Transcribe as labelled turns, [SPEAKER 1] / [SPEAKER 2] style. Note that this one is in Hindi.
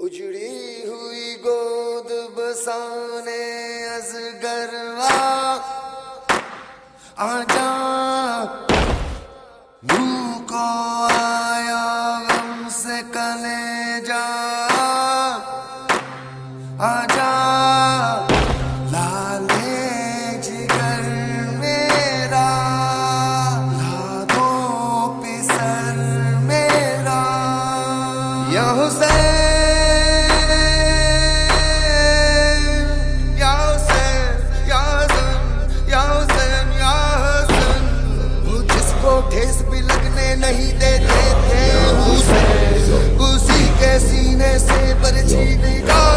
[SPEAKER 1] उजड़ी हुई गोद बसाने अजगरवा आजा मुँह को आया गम से कलेजा आजा लाले जिगर मेरा लादों पे सर मेरा या हुसैन ठेस भी लगने नहीं देते थे उसी के सीने से बरछी निकाल